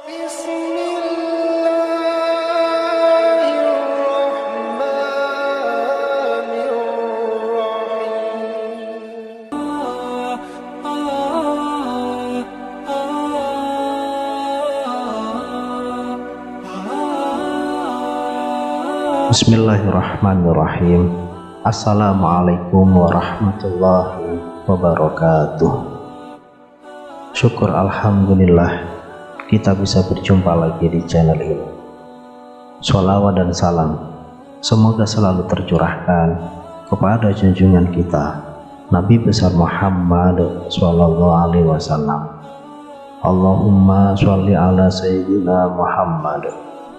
Bismillahirrahmanirrahim. Assalamualaikum warahmatullahi wabarakatuh. Syukur alhamdulillah kita bisa berjumpa lagi di channel ini. Sholawat dan salam semoga selalu tercurahkan kepada junjungan kita Nabi besar Muhammad sallallahu alaihi wasallam. Allahumma sholli ala sayyidina Muhammad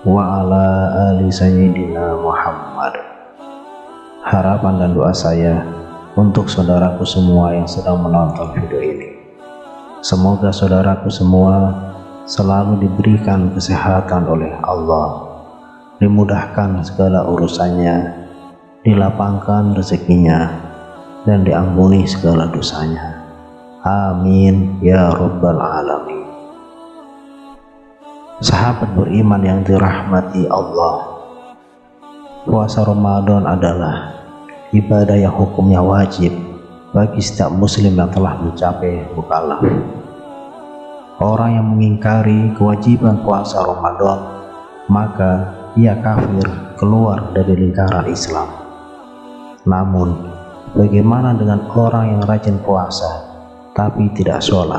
wa ala ali sayyidina Muhammad. Harapan dan doa saya untuk saudaraku semua yang sedang menonton video ini, semoga saudaraku semua selalu diberikan kesehatan oleh Allah, dimudahkan segala urusannya, dilapangkan rezekinya, dan diampuni segala dosanya. Amin ya rabbal alamin. Sahabat beriman yang dirahmati Allah, puasa Ramadan adalah ibadah yang hukumnya wajib bagi setiap muslim yang telah mencapai mukallaf. Orang yang mengingkari kewajiban puasa Ramadan, maka ia kafir, keluar dari lingkaran Islam. Namun, bagaimana dengan orang yang rajin puasa tapi tidak sholat?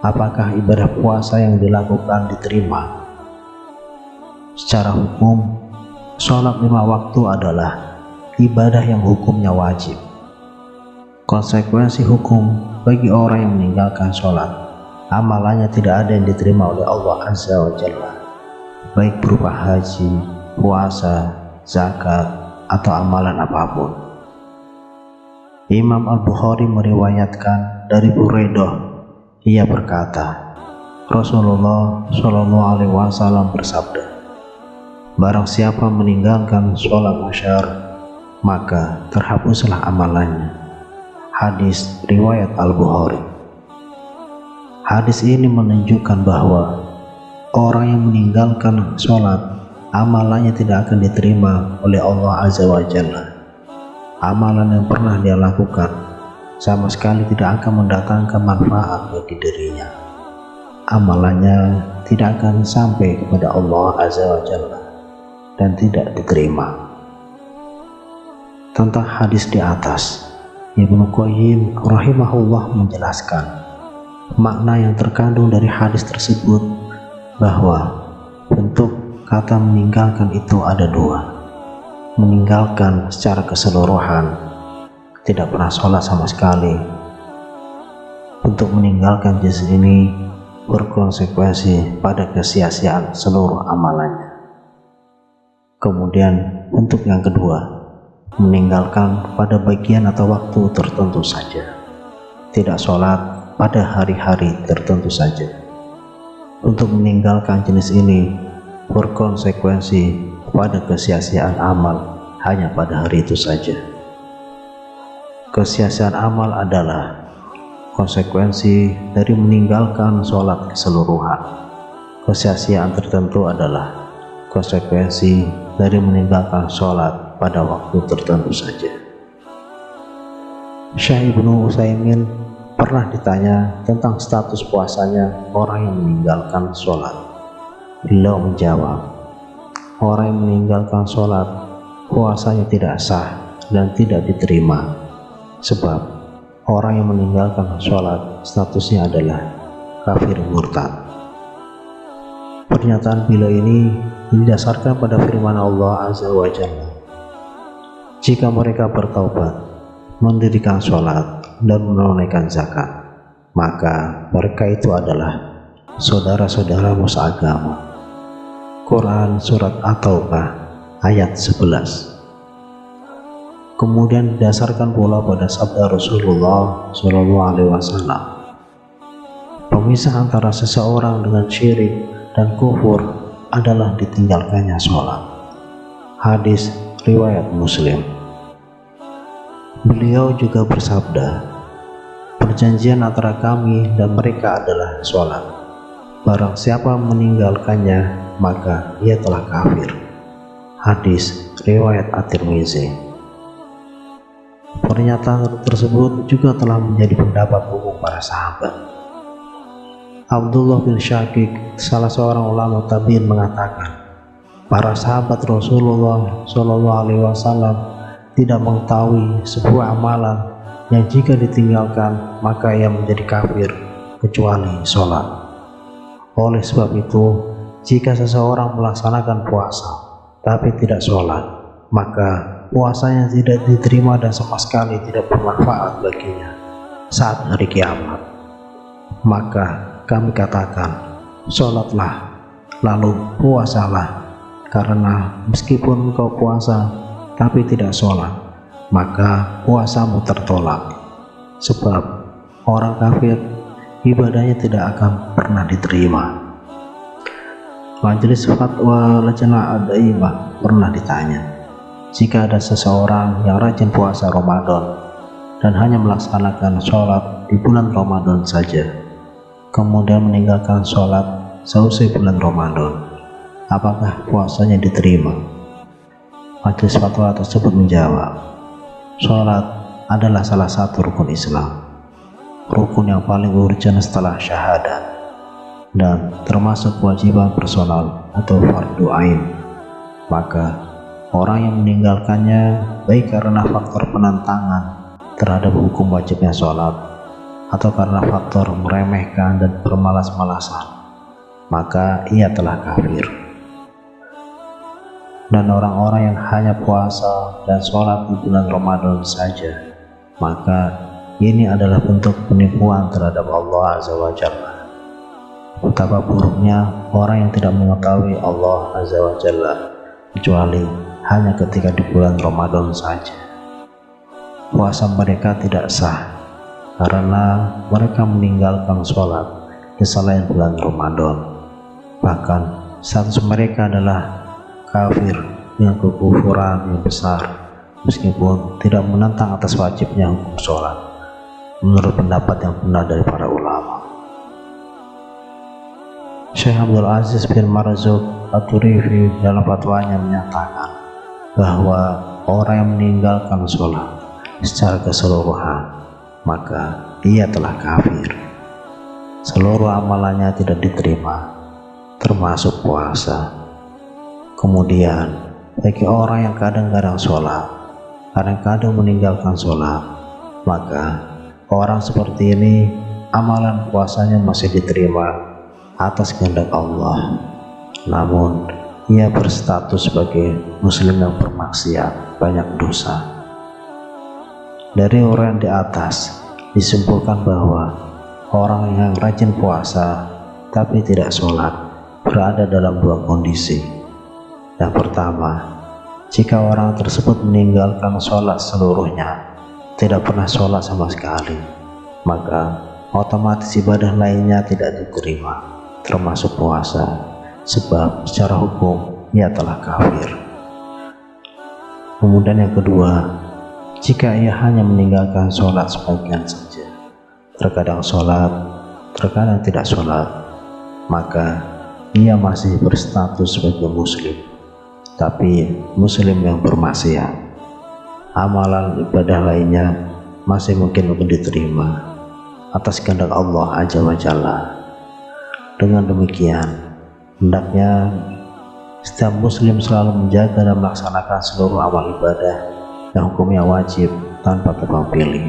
Apakah ibadah puasa yang dilakukan diterima? Secara hukum, sholat 5 waktu adalah ibadah yang hukumnya wajib. Konsekuensi hukum bagi orang yang meninggalkan sholat, amalannya tidak ada yang diterima oleh Allah Azza wa Jalla, baik berupa haji, puasa, zakat, atau amalan apapun. Imam Al-Bukhari meriwayatkan dari Buraidah, ia berkata, Rasulullah Shallallahu Alaihi Wasallam bersabda, barang siapa meninggalkan sholat masyar, maka terhapuslah amalannya. Hadis riwayat Al-Bukhari. Hadis ini menunjukkan bahwa orang yang meninggalkan sholat, amalannya tidak akan diterima oleh Allah Azza wa Jalla. Amalan yang pernah dia lakukan sama sekali tidak akan mendatangkan manfaat bagi dirinya. Amalannya tidak akan sampai kepada Allah Azza wa Jalla dan tidak diterima. Tentang hadis di atas, Ibnu Qayyim rahimahullah menjelaskan makna yang terkandung dari hadis tersebut, bahwa bentuk kata meninggalkan itu ada 2. Meninggalkan secara keseluruhan, tidak pernah sholat sama sekali. Untuk meninggalkan jenis ini berkonsekuensi pada kesia-siaan seluruh amalannya. Kemudian untuk yang kedua, meninggalkan pada bagian atau waktu tertentu saja, tidak sholat pada hari-hari tertentu saja. Untuk meninggalkan jenis ini berkonsekuensi pada kesia-siaan amal hanya pada hari itu saja. Kesia-siaan amal adalah konsekuensi dari meninggalkan sholat keseluruhan. Kesia-siaan tertentu adalah konsekuensi dari meninggalkan sholat pada waktu tertentu saja. Syekh Ibnu Utsaimin pernah ditanya tentang status puasanya orang yang meninggalkan sholat. Beliau menjawab, orang yang meninggalkan sholat, puasanya tidak sah dan tidak diterima. Sebab orang yang meninggalkan sholat statusnya adalah kafir murtad. Pernyataan beliau ini didasarkan pada firman Allah Azza wa Jalla, jika mereka bertaubat, mendirikan sholat dan menunaikan zakat, maka mereka itu adalah saudara-saudaramu seagama. Quran Surat At-Taubah ayat 11. Kemudian didasarkan pula pada sabda Rasulullah SAW, pemisah antara seseorang dengan syirik dan kufur adalah ditinggalkannya sholat. Hadis riwayat Muslim. Beliau juga bersabda, perjanjian antara kami dan mereka adalah sholat. Barang siapa meninggalkannya, maka ia telah kafir. Hadis riwayat At-Tirmizi. Pernyataan tersebut juga telah menjadi pendapat umum para sahabat. Abdullah bin Syaqiq, salah seorang ulama tabi'in, mengatakan, para sahabat Rasulullah SAW tidak mengetahui sebuah amalan yang jika ditinggalkan maka ia menjadi kafir kecuali sholat. Oleh sebab itu, jika seseorang melaksanakan puasa tapi tidak sholat, maka puasanya tidak diterima dan sama sekali tidak bermanfaat baginya saat hari kiamat. Maka kami katakan, sholatlah lalu puasalah, karena meskipun engkau puasa tapi tidak sholat, maka puasamu tertolak. Sebab orang kafir ibadahnya tidak akan pernah diterima. Majelis Fatwa Lajnah Ad-Daimah pernah ditanya, jika ada seseorang yang rajin puasa Ramadan dan hanya melaksanakan sholat di bulan Ramadan saja, kemudian meninggalkan sholat seusai bulan Ramadan, apakah puasanya diterima? Majelis Fatwa tersebut menjawab, sholat adalah salah satu rukun Islam, rukun yang paling urgent setelah syahadat, dan termasuk kewajiban personal atau fardu ain. Maka orang yang meninggalkannya baik karena faktor penentangan terhadap hukum wajibnya sholat atau karena faktor meremehkan dan bermalas-malasan, maka ia telah kafir. Dan orang-orang yang hanya puasa dan sholat di bulan Ramadan saja, maka ini adalah bentuk penipuan terhadap Allah Azza wa Jalla. Betapa buruknya orang yang tidak mengetahui Allah Azza wa Jalla kecuali hanya ketika di bulan Ramadan saja. Puasa mereka tidak sah karena mereka meninggalkan sholat di selain bulan Ramadan. Bahkan status mereka adalah kafir dengan kekufuran yang besar, meskipun tidak menentang atas wajibnya hukum sholat, menurut pendapat yang benar dari para ulama. Syekh Abdul Aziz bin Marzuq At-Turifi dalam fatwanya menyatakan bahwa orang yang meninggalkan sholat secara keseluruhan, maka ia telah kafir. Seluruh amalannya tidak diterima, termasuk puasa. Kemudian bagi orang yang kadang-kadang sholat, kadang-kadang meninggalkan sholat, maka orang seperti ini amalan puasanya masih diterima atas kehendak Allah, namun ia berstatus sebagai muslim yang bermaksiat, banyak dosa. Dari uraian di atas disimpulkan bahwa orang yang rajin puasa tapi tidak sholat berada dalam dua kondisi. Yang pertama, jika orang tersebut meninggalkan sholat seluruhnya, tidak pernah sholat sama sekali, maka otomatis ibadah lainnya tidak diterima, termasuk puasa, sebab secara hukum ia telah kafir. Kemudian yang kedua, jika ia hanya meninggalkan sholat sebagian saja, terkadang sholat, terkadang tidak sholat, maka ia masih berstatus sebagai muslim, tapi muslim yang bermaksiat. Amalan ibadah lainnya masih mungkin untuk diterima atas kehendak Allah Azza wa Jalla. Dengan demikian, hendaknya setiap muslim selalu menjaga dan melaksanakan seluruh amal ibadah yang hukumnya wajib tanpa tebang pilih,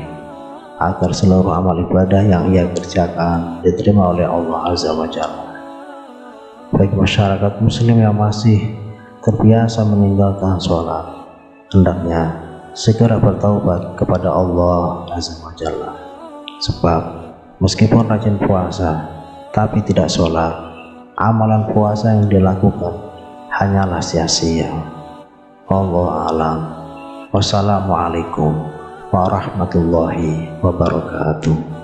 agar seluruh amal ibadah yang ia kerjakan diterima oleh Allah Azza wa Jalla. Bagi masyarakat muslim yang masih terbiasa meninggalkan sholat, hendaknya segera bertaubat kepada Allah Azza wa Jalla. Sebab meskipun rajin puasa tapi tidak sholat, amalan puasa yang dilakukan hanyalah sia-sia. Wallahu a'lam. Wassalamualaikum warahmatullahi wabarakatuh.